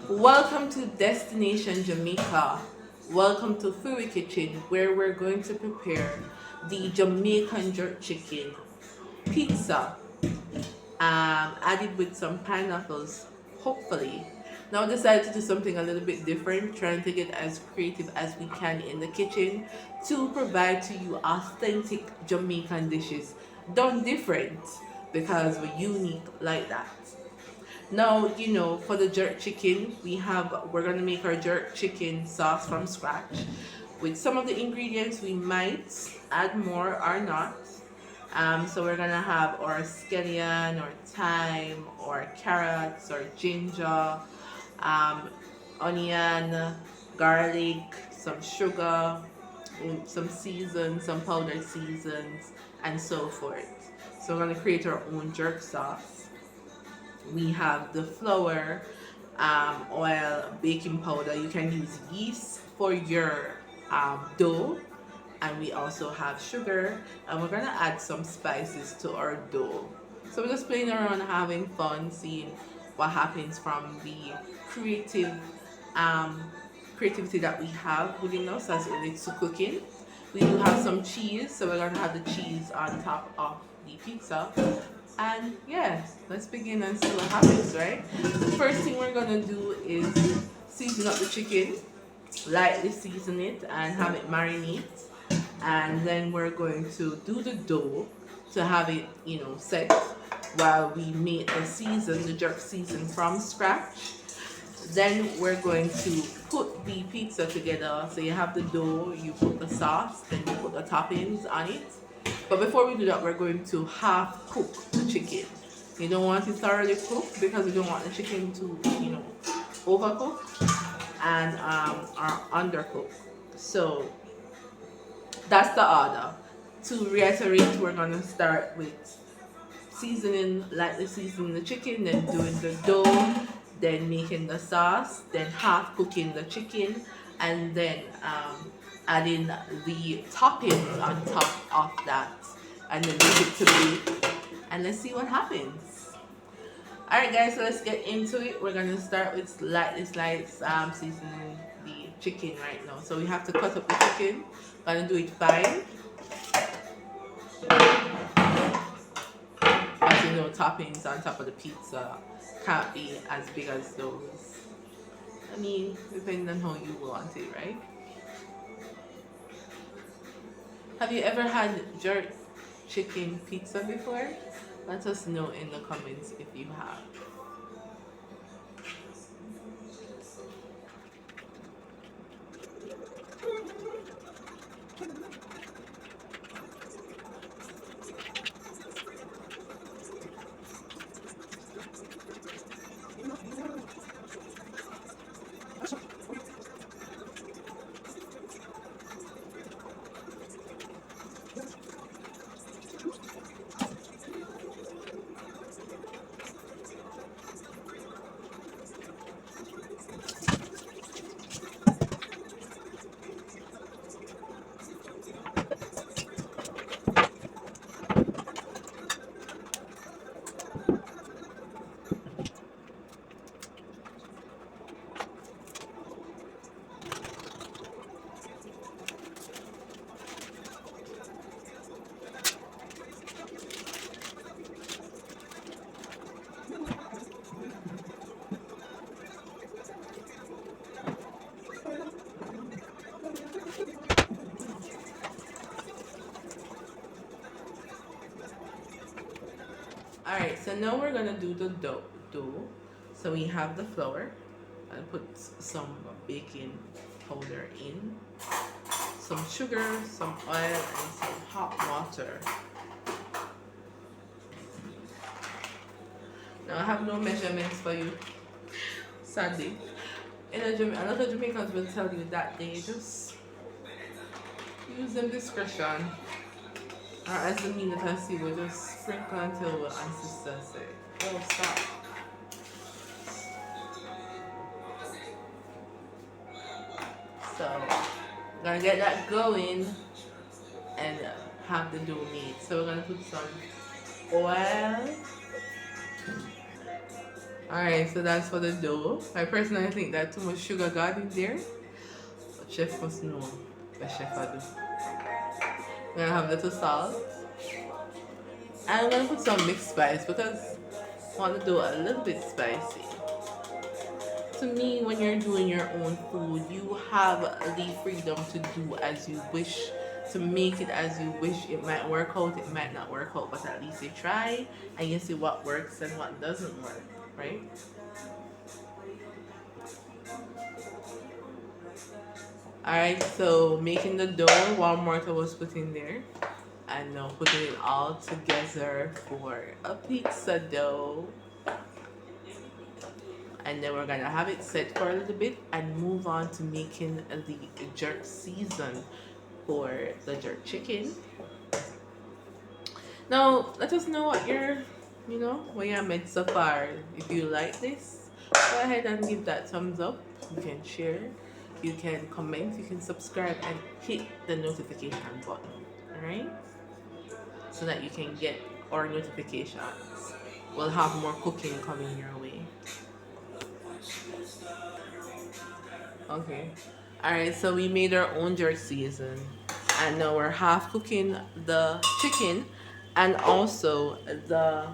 Welcome to Destination Jamaica. Welcome to Fury Kitchen, where we're going to prepare the Jamaican Jerk Chicken Pizza, added with some pineapples, hopefully. Now I decided to do something a little bit different, trying to get as creative as we can in the kitchen to provide to you authentic Jamaican dishes done different because we're unique like that. Now, for the jerk chicken, we're gonna make our jerk chicken sauce from scratch. With some of the ingredients, we might add more or not. So we're gonna have our scallion or thyme or carrots or ginger, um, onion, garlic, some sugar, some seasons, some powdered seasons, and so forth. So we're gonna create our own jerk sauce. We have the flour, oil, baking powder. You can use yeast for your dough, and we also have sugar, and we're gonna add some spices to our dough. So we're just playing around, having fun, seeing what happens from the creative um, creativity that we have within us as it relates to cooking. We do have some cheese, so we're gonna have the cheese on top of the pizza. And yeah, let's begin and see what happens, right? The first thing we're gonna do is season up the chicken, lightly season it and have it marinate. And then we're going to do the dough to have it, set while we make the jerk season from scratch. Then we're going to put the pizza together. So you have the dough, you put the sauce, then you put the toppings on it. But before we do that, we're going to half cook the chicken. You don't want it thoroughly cooked because you don't want the chicken to, overcook and or undercooked. So that's the order. To reiterate, we're gonna start with lightly seasoning the chicken, then doing the dough, then making the sauce, then half cooking the chicken, and then adding the toppings on top of that, and then leave it to bake. And let's see what happens. All right, guys. So let's get into it. We're gonna start with lightly seasoning the chicken right now. So we have to cut up the chicken. Gonna do it fine. As you know, toppings on top of the pizza can't be as big as those. I mean, depending on how you want it, right? Have you ever had jerk chicken pizza before? Let us know in the comments if you have. All right, so now we're gonna do the dough. So we have the flour. I put some baking powder in, some sugar, some oil, and some hot water. Now I have no measurements for you, sadly. A lot of Jamaicans will tell you that they just use them discretion. Or as the mean that I see, we just sprinkle until our ancestors say, oh, stop. So, gonna get that going and have the dough made. So we're gonna put some oil. Alright, so that's for the dough. I personally think that too much sugar got in there. But chef must know what chef I do. We're gonna have little salt. And I'm gonna put some mixed spice because I want to do a little bit spicy. To me, when you're doing your own food, you have the freedom to do as you wish, to make it as you wish. It might work out, it might not work out, but at least you try and you see what works and what doesn't work, right? Alright, so making the dough, warm water was put in there. And now putting it all together for a pizza dough. And then we're gonna have it set for a little bit and move on to making the jerk season for the jerk chicken. Now let us know what what you're meant so far. If you like this, go ahead and give that thumbs up. You can share, you can comment, you can subscribe and hit the notification button. Alright? So that you can get our notifications. We'll have more cooking coming your way. Okay. Alright, so we made our own jerk season. And now we're half cooking the chicken and also the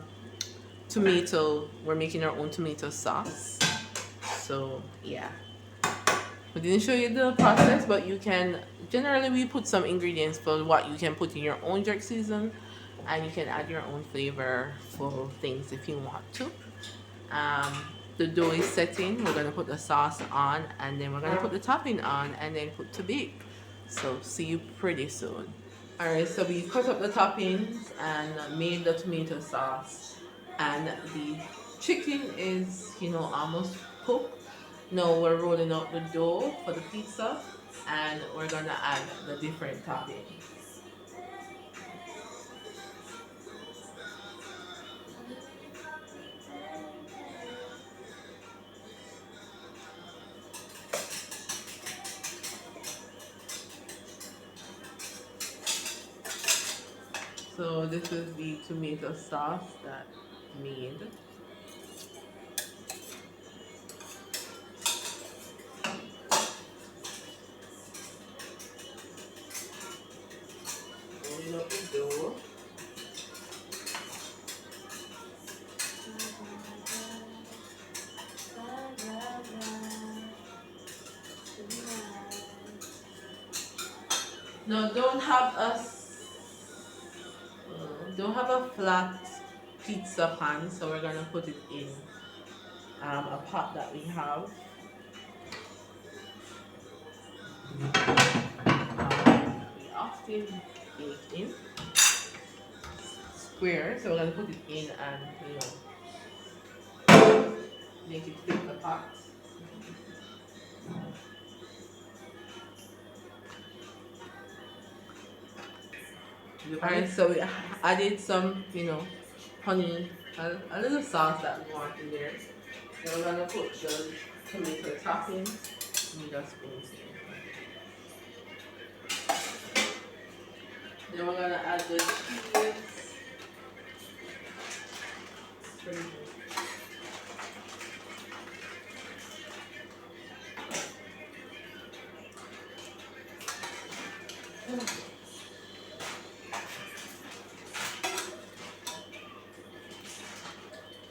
tomato. We're making our own tomato sauce. So yeah. We didn't show you the process, but you can generally we put some ingredients for what you can put in your own jerk season, and you can add your own flavor for things if you want to. Um, the dough is setting. We're gonna put the sauce on, and then we're gonna put the topping on, and then put to bake. So see you pretty soon. Alright, so we cut up the toppings and made the tomato sauce, and the chicken is almost cooked. Now we're rolling out the dough for the pizza, and we're gonna add the different toppings. So this is the tomato sauce that made. Rolling up the dough. Now don't have a flat pizza pan, so we're gonna put it in a pot that we have. We often bake in square, so we're gonna put it in and make it fit the pot. Alright, so we added some, honey, a little sauce that we want in there. Then we're gonna put the tomato topping. Need a spoon here. Then we're gonna add the cheese.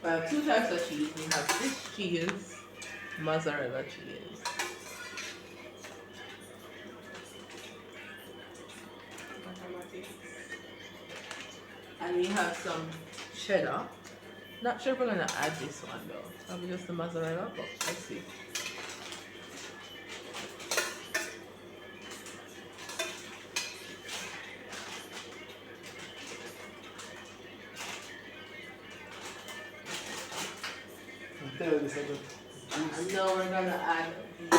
We have two types of cheese. We have this cheese, mozzarella cheese. And we have some cheddar. Not sure if we're gonna add this one though. Probably just the mozzarella, but let's see. And now we're gonna add the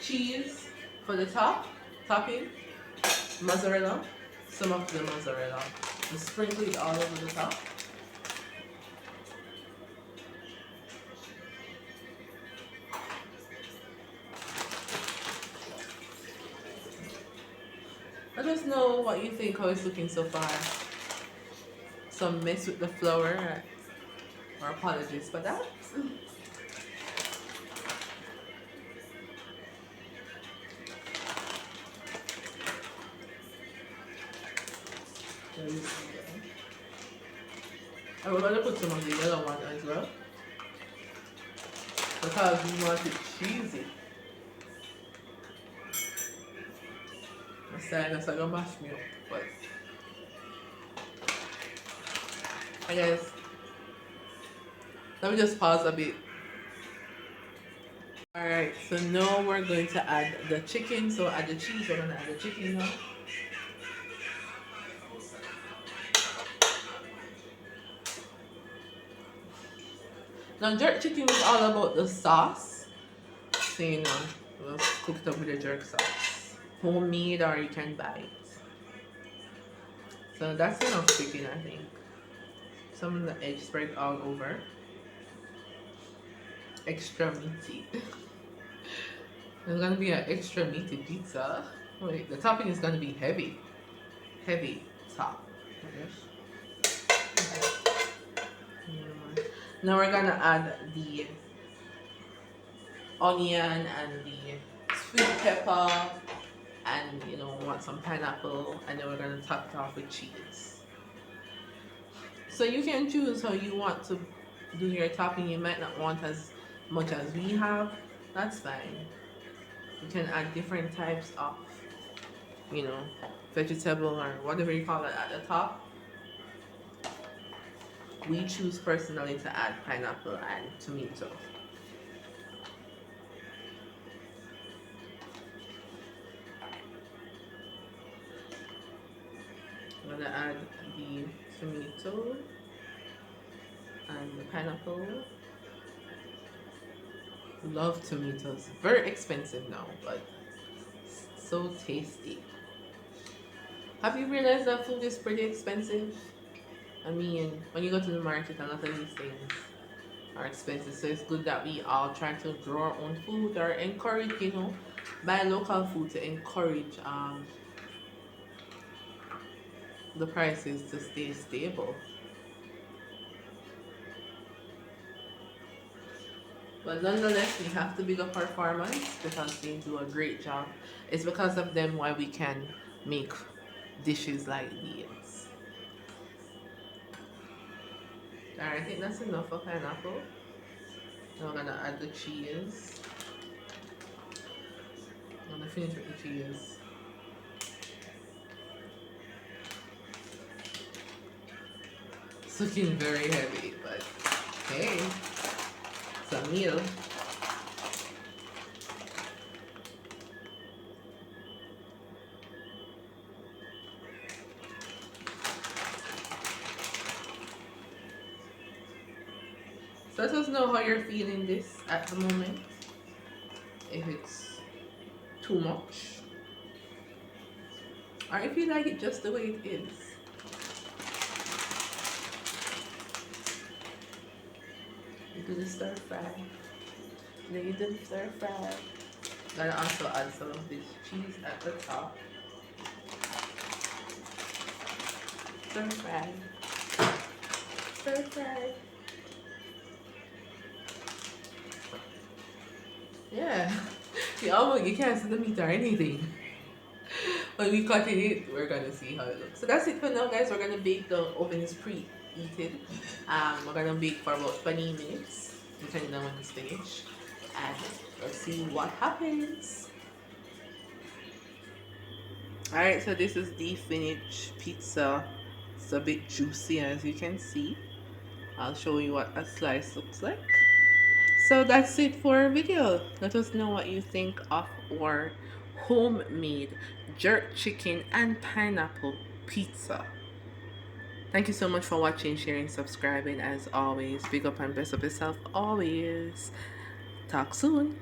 cheese for the topping, mozzarella, some of the mozzarella. And sprinkle it all over the top. Let us know what you think, how it's looking so far. Some mess with the flour, or apologies for that. There you go. And we're gonna put some of the yellow one as well because we want it cheesy. That's like a mash me up, but I guess let me just pause a bit. Alright, so now we're going to add the chicken. So add the cheese, we're gonna add the chicken now. Now jerk chicken is all about the sauce. So we'll cook it up with the jerk sauce. Homemade or you can buy it. So that's enough chicken, I think. Some of the edge spread all over. Extra meaty. It's gonna be an extra meaty pizza. Wait, the topping is gonna be heavy. Heavy top. Now we're gonna add the onion and the sweet pepper and want some pineapple, and then we're gonna top it off with cheese. So you can choose how you want to do your topping. You might not want as much as we have. That's fine. You can add different types of vegetable or whatever you call it at the top. We choose personally to add pineapple and tomato. I'm gonna add the tomato and the pineapple. Love tomatoes. Very expensive now, but so tasty. Have you realized that food is pretty expensive? I mean, when you go to the market, a lot of these things are expensive. So it's good that we all try to grow our own food or encourage, buy local food to encourage the prices to stay stable. But nonetheless, we have to big up our farmers because they do a great job. It's because of them why we can make dishes like these. Alright, I think that's enough for pineapple. Now we're gonna add the cheese. I'm gonna finish with the cheese. It's looking very heavy, but hey, it's a meal. So let us know how you're feeling this at the moment. If it's too much, or if you like it just the way it is. You do the stir fry. Then you do the stir fry. Gonna also add some of this cheese at the top. Stir fry. Stir fry. Yeah. You can't see the meat or anything. When we cut it, we're gonna see how it looks. So that's it for now, guys. We're gonna bake. The oven is preheated. We're gonna bake for about 20 minutes, depending on when it's finished, and let's see what happens. Alright, so this is the finished pizza. It's a bit juicy, as you can see. I'll show you what a slice looks like. So that's it for our video. Let us know what you think of our homemade jerk chicken and pineapple pizza. Thank you so much for watching, sharing, subscribing. As always, big up and best up yourself always. Talk soon.